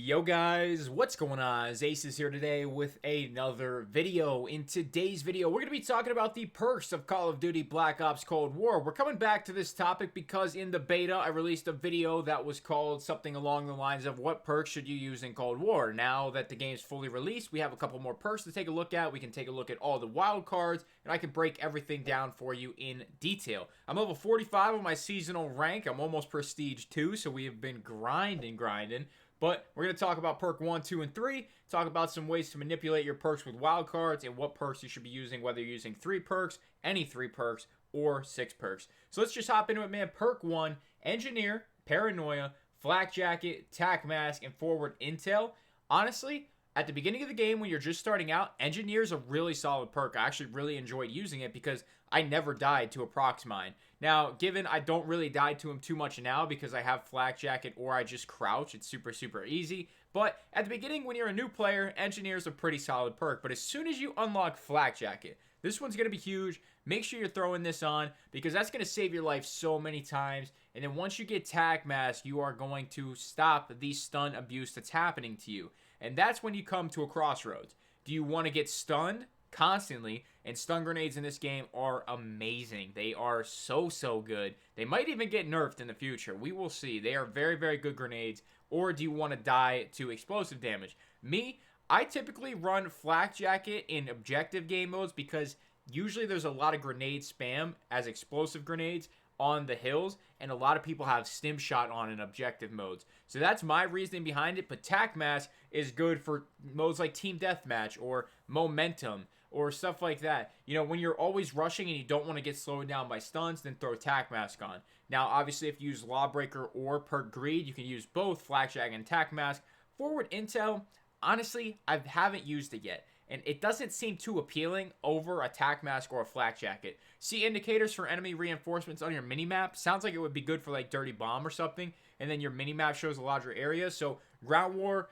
Yo guys, what's going on? Acez here today with another video. In today's video, we're going to be talking about the perks of Call of Duty Black Ops Cold War. We're coming back to this topic because in the beta, I released a video that was called something along the lines of what perks should you use in Cold War. Now that the game's fully released, we have a couple more perks to take a look at. We can take a look at all the wild cards, and I can break everything down for you in detail. I'm level 45 on my seasonal rank. I'm almost Prestige 2, so we have been grinding. But we're going to talk about perk 1, 2, and 3, talk about some ways to manipulate your perks with wildcards, and what perks you should be using, whether you're using 3 perks, any 3 perks, or 6 perks. So let's just hop into it, man. Perk 1, Engineer, Paranoia, Flak Jacket, Tac Mask, and Forward Intel. Honestly, at the beginning of the game when you're just starting out, Engineer is a really solid perk. I actually really enjoyed using it because I never died to a prox mine. Now, given I don't really die to him too much now because I have Flak Jacket or I just crouch, it's super easy. But at the beginning when you're a new player, Engineer is a pretty solid perk. But as soon as you unlock Flak Jacket, this one's going to be huge. Make sure you're throwing this on because that's going to save your life so many times. And then once you get Tac Mask, you are going to stop the stun abuse that's happening to you. And that's when you come to a crossroads. Do you want to get stunned constantly? And stun grenades in this game are amazing. They are so good. They might even get nerfed in the future. We will see. They are very good grenades. Or do you want to die to explosive damage? Me, I typically run Flak Jacket in objective game modes because usually there's a lot of grenade spam as explosive grenades on the hills, and a lot of people have stim shot on in objective modes. So that's my reasoning behind it. But Tac Mask is good for modes like Team Deathmatch or Momentum or stuff like that. You know, when you're always rushing and you don't want to get slowed down by stuns, then throw Tac Mask on. Now, obviously, if you use Lawbreaker or Perk Greed, you can use both Flak Jacket and Tac Mask. Forward Intel, honestly, I haven't used it yet. And it doesn't seem too appealing over a Tac Mask or a Flak Jacket. See indicators for enemy reinforcements on your minimap. Sounds like it would be good for like Dirty Bomb or something. And then your minimap shows a larger area. So Ground War,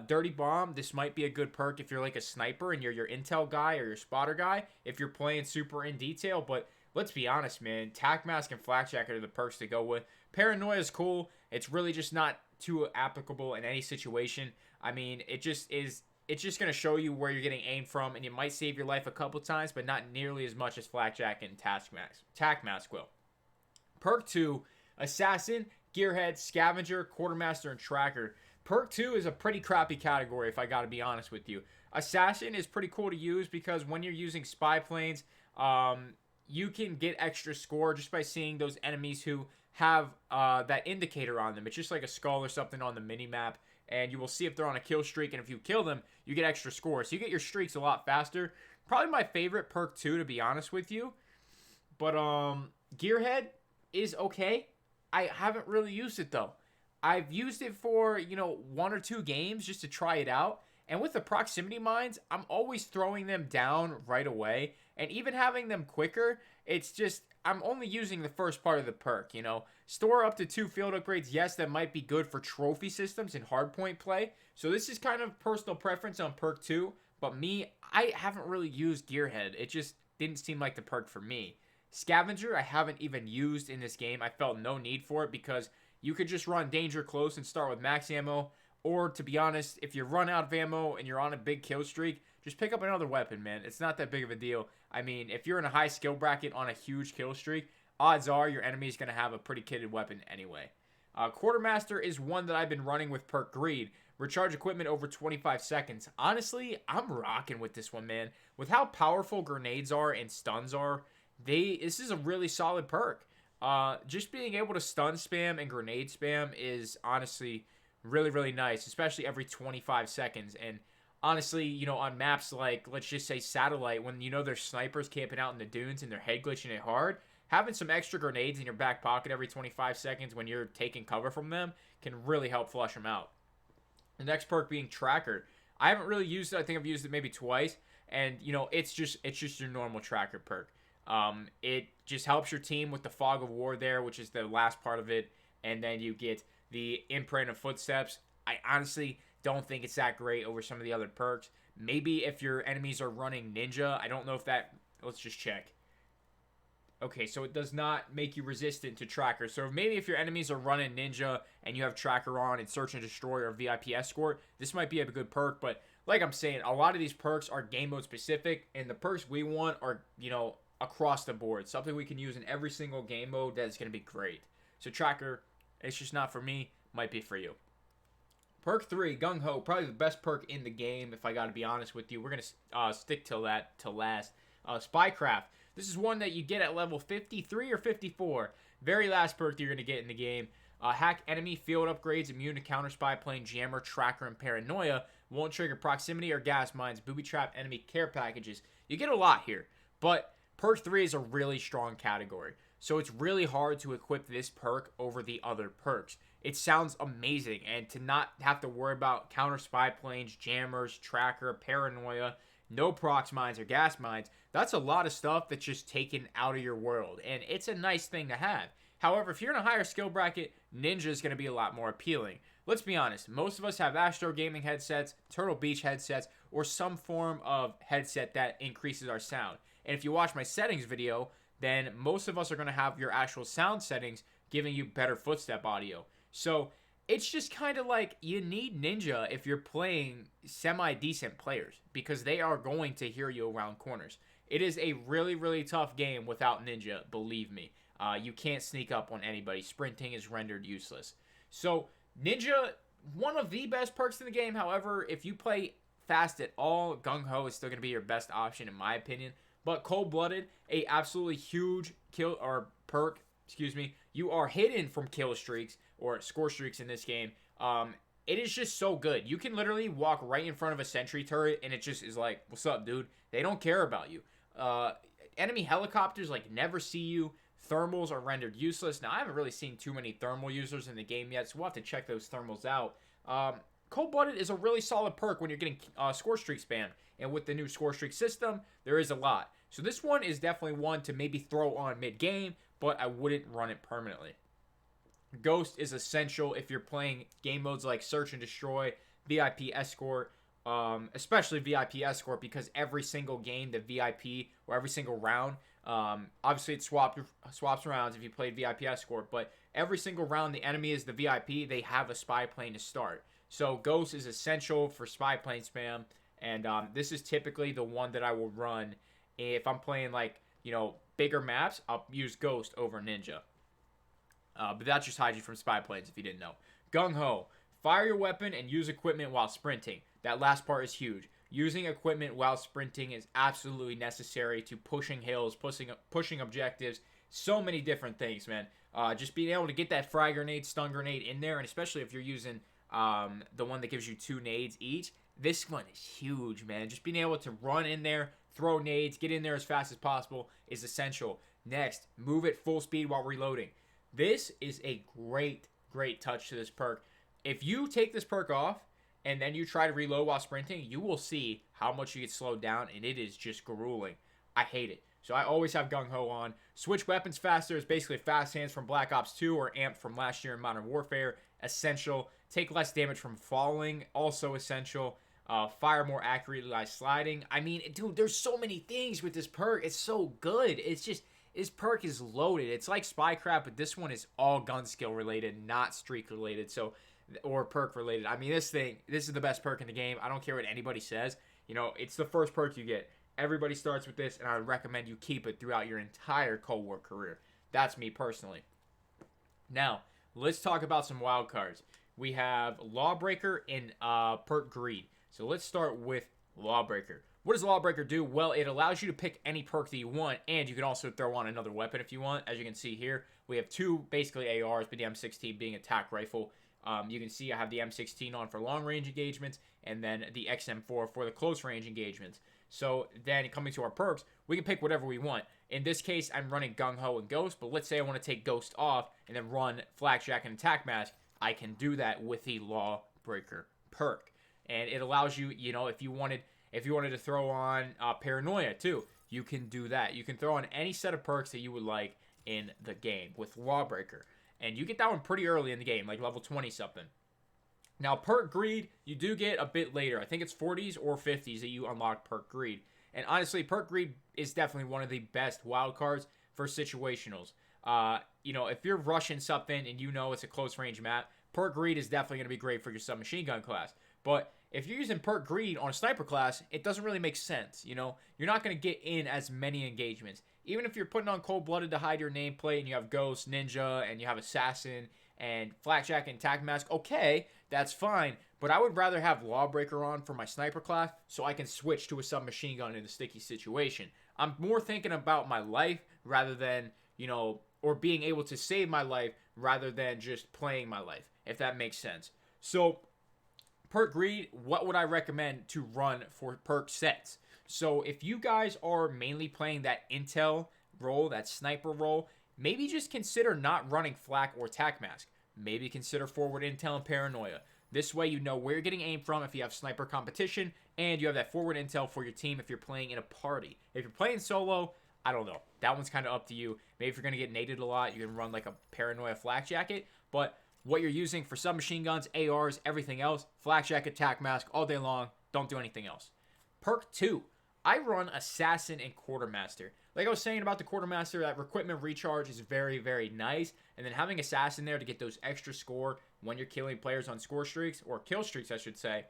Dirty Bomb, this might be a good perk if you're like a sniper and you're your intel guy or your spotter guy. If you're playing super in detail. But let's be honest, man. Tac Mask and Flak Jacket are the perks to go with. Paranoia is cool. It's really just not too applicable in any situation. I mean, it's just going to show you where you're getting aimed from, and it might save your life a couple times, but not nearly as much as Flak Jacket and Tac Mask will. Perk 2, Assassin, Gearhead, Scavenger, Quartermaster, and Tracker. Perk 2 is a pretty crappy category, if I gotta be honest with you. Assassin is pretty cool to use because when you're using spy planes, you can get extra score just by seeing those enemies who have that indicator on them. It's just like a skull or something on the minimap. And you will see if they're on a kill streak, and if you kill them, you get extra scores. So you get your streaks a lot faster. Probably my favorite perk 2, to be honest with you. But Gearhead is okay. I haven't really used it, though. I've used it for, 1 or 2 games just to try it out. And with the proximity mines, I'm always throwing them down right away. And even having them quicker, it's just, I'm only using the first part of the perk, Store up to 2 field upgrades. Yes, that might be good for trophy systems and hardpoint play. So this is kind of personal preference on perk 2. But me, I haven't really used Gearhead. It just didn't seem like the perk for me. Scavenger, I haven't even used in this game. I felt no need for it because you could just run Danger Close and start with max ammo. Or, to be honest, if you run out of ammo and you're on a big kill streak, just pick up another weapon, man. It's not that big of a deal. I mean, if you're in a high skill bracket on a huge kill streak, odds are your enemy is going to have a pretty kitted weapon anyway. Quartermaster is one that I've been running with Perk Greed. Recharge equipment over 25 seconds. Honestly, I'm rocking with this one, man. With how powerful grenades are and stuns are, this is a really solid perk. Just being able to stun spam and grenade spam is honestly really nice, especially every 25 seconds. And honestly, on maps like, let's just say Satellite, when there's snipers camping out in the dunes and they're head glitching it hard, having some extra grenades in your back pocket every 25 seconds when you're taking cover from them can really help flush them out. The next perk being Tracker. I haven't really used it. I think I've used it maybe twice. And, it's just your normal Tracker perk. It just helps your team with the Fog of War there, which is the last part of it. And then you get the Imprint of Footsteps. I honestly don't think it's that great over some of the other perks. Maybe if your enemies are running Ninja. I don't know if that... Let's just check. Okay, so it does not make you resistant to tracker. So maybe if your enemies are running ninja and you have tracker on and search and destroy or VIP escort, this might be a good perk. But like I'm saying, a lot of these perks are game mode specific, and the perks we want are, across the board. Something we can use in every single game mode that's going to be great. So tracker, it's just not for me, might be for you. Perk 3, Gung Ho, probably the best perk in the game, if I got to be honest with you. We're going to stick to that to last. Spycraft. This is one that you get at level 53 or 54. Very last perk that you're going to get in the game. Hack enemy field upgrades, immune to counter spy plane, jammer, tracker, and paranoia. Won't trigger proximity or gas mines, booby trap enemy care packages. You get a lot here, but perk 3 is a really strong category. So it's really hard to equip this perk over the other perks. It sounds amazing, and to not have to worry about counter spy planes, jammers, tracker, paranoia, no prox mines or gas mines, that's a lot of stuff that's just taken out of your world, and it's a nice thing to have. However, if you're in a higher skill bracket, Ninja is going to be a lot more appealing. Let's be honest, most of us have Acez-Gaming headsets, Turtle Beach headsets, or some form of headset that increases our sound. And if you watch my settings video, then most of us are going to have your actual sound settings giving you better footstep audio. So it's just kind of like you need Ninja if you're playing semi-decent players, because they are going to hear you around corners. It is a really, really tough game without Ninja, believe me. You can't sneak up on anybody. Sprinting is rendered useless. So Ninja, one of the best perks in the game. However, if you play fast at all, Gung Ho is still going to be your best option in my opinion. But Cold-Blooded, a absolutely huge kill or perk, you are hidden from kill streaks or score streaks in this game. It is just so good. You can literally walk right in front of a sentry turret and it just is like, what's up, dude? They don't care about you. Enemy helicopters never see you. Thermals are rendered useless. Now, I haven't really seen too many thermal users in the game yet, so we'll have to check those thermals out. Cold-Blooded is a really solid perk when you're getting score streak spam. And with the new score streak system, there is a lot. So this one is definitely one to maybe throw on mid-game, but I wouldn't run it permanently. Ghost is essential if you're playing game modes like Search and Destroy, VIP Escort, especially VIP Escort, because every single game, the VIP, or every single round, obviously it swaps rounds if you played VIP Escort, but every single round the enemy is the VIP, they have a spy plane to start. So Ghost is essential for spy plane spam, and this is typically the one that I will run if I'm playing bigger maps. I'll use Ghost over Ninja. But that just hides you from spy planes if you didn't know. Gung Ho. Fire your weapon and use equipment while sprinting. That last part is huge. Using equipment while sprinting is absolutely necessary to pushing hills, pushing objectives, so many different things, man. Just being able to get that frag grenade, stun grenade in there, and especially if you're using the one that gives you 2 nades each, this one is huge, man. Just being able to run in there, throw nades, get in there as fast as possible is essential. Next, move at full speed while reloading. This is a great, great touch to this perk. If you take this perk off and then you try to reload while sprinting, you will see how much you get slowed down, and it is just grueling. I hate it. So I always have Gung Ho on. Switch weapons faster is basically fast hands from Black Ops 2 or Amp from last year in Modern Warfare. Essential. Take less damage from falling. Also essential. Fire more accurately by sliding. I mean, dude, there's so many things with this perk. It's so good. It's just... This perk is loaded. It's like Spycraft, but this one is all gun skill related, not streak related, or perk related. I mean, this is the best perk in the game. I don't care what anybody says. It's the first perk you get. Everybody starts with this, and I would recommend you keep it throughout your entire Cold War career. That's me personally. Now, let's talk about some wild cards. We have Lawbreaker and Perk Greed. So let's start with Lawbreaker. What does Lawbreaker do? Well, it allows you to pick any perk that you want, and you can also throw on another weapon if you want. As you can see here, we have 2 basically ARs, but the M16 being attack rifle. You can see I have the M16 on for long-range engagements, and then the XM4 for the close-range engagements. So then coming to our perks, we can pick whatever we want. In this case, I'm running Gung Ho and Ghost, but let's say I want to take Ghost off and then run Flakjack and Attack Mask. I can do that with the Lawbreaker perk. And it allows you, if you wanted to throw on Paranoia too, you can do that. You can throw on any set of perks that you would like in the game with Lawbreaker. And you get that one pretty early in the game, like level 20-something. Now, Perk Greed, you do get a bit later. I think it's 40s or 50s that you unlock Perk Greed. And honestly, Perk Greed is definitely one of the best wild cards. for situationals. You know, if you're rushing something and you know it's a close range map, Perk Greed is definitely going to be great for your submachine gun class. But if you're using Perk Greed on a sniper class, it doesn't really make sense. You know, you're not going to get in as many engagements. Even if you're putting on Cold-Blooded to hide your nameplate and you have Ghost, Ninja, and you have Assassin and Flakjack and Tac Mask, okay, that's fine. But I would rather have Lawbreaker on for my sniper class so I can switch to a submachine gun in a sticky situation. I'm more thinking about my life rather than, you know, or being able to save my life rather than just playing my life, if that makes sense. So, Perk Greed, what would I recommend to run for perk sets? So, if you guys are mainly playing that intel role, that sniper role, maybe just consider not running Flak or Tac Mask. Maybe consider forward intel and paranoia. This way you know where you're getting aimed from if you have sniper competition, and you have that forward intel for your team if you're playing in a party. If you're playing solo, I don't know. That one's kind of up to you. Maybe if you're going to get naded a lot, you can run like a paranoia flak jacket. But what you're using for submachine guns, ARs, everything else, flak jacket, tac mask, all day long. Don't do anything else. Perk 2. I run Assassin and Quartermaster. Like I was saying about the Quartermaster, that equipment recharge is very, very nice. And then having Assassin there to get those extra score when you're killing players on score streaks, or kill streaks, I should say,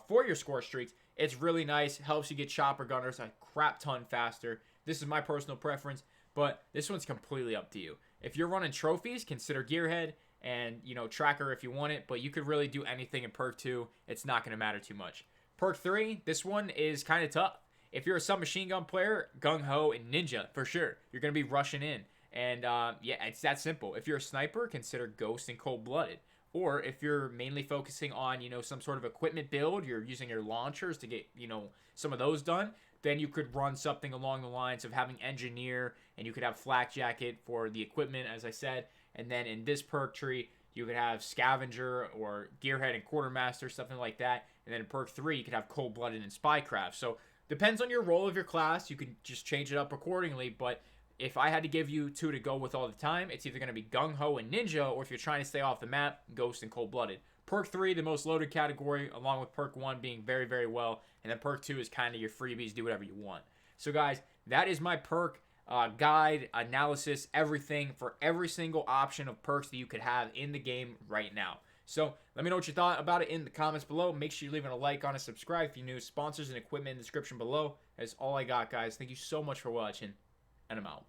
for your score streaks, it's really nice. Helps you get chopper gunners a crap ton faster. This is my personal preference, but this one's completely up to you. If you're running trophies, consider Gearhead and, you know, Tracker if you want it, but you could really do anything in Perk 2. It's not going to matter too much. Perk 3, this one is kind of tough. If you're a submachine gun player, Gung Ho and Ninja, for sure. You're going to be rushing in. And, yeah, it's that simple. If you're a sniper, consider Ghost and Cold-Blooded. Or if you're mainly focusing on, you know, some sort of equipment build, you're using your launchers to get, you know, some of those done, then you could run something along the lines of having Engineer, and you could have Flak Jacket for the equipment, as I said. And then in this perk tree, you could have Scavenger or Gearhead and Quartermaster, something like that. And then in perk 3, you could have Cold-Blooded and Spycraft. So, depends on your role of your class. You can just change it up accordingly, but if I had to give you 2 to go with all the time, it's either going to be Gung Ho and Ninja, or if you're trying to stay off the map, Ghost and Cold-Blooded. Perk 3, the most loaded category, along with Perk 1 being very, very well, and then Perk 2 is kind of your freebies, do whatever you want. So guys, that is my perk guide, analysis, everything for every single option of perks that you could have in the game right now. So let me know what you thought about it in the comments below. Make sure you're leaving a like on it, subscribe if you're new. Sponsors and equipment in the description below. That's all I got, guys. Thank you so much for watching, and I'm out.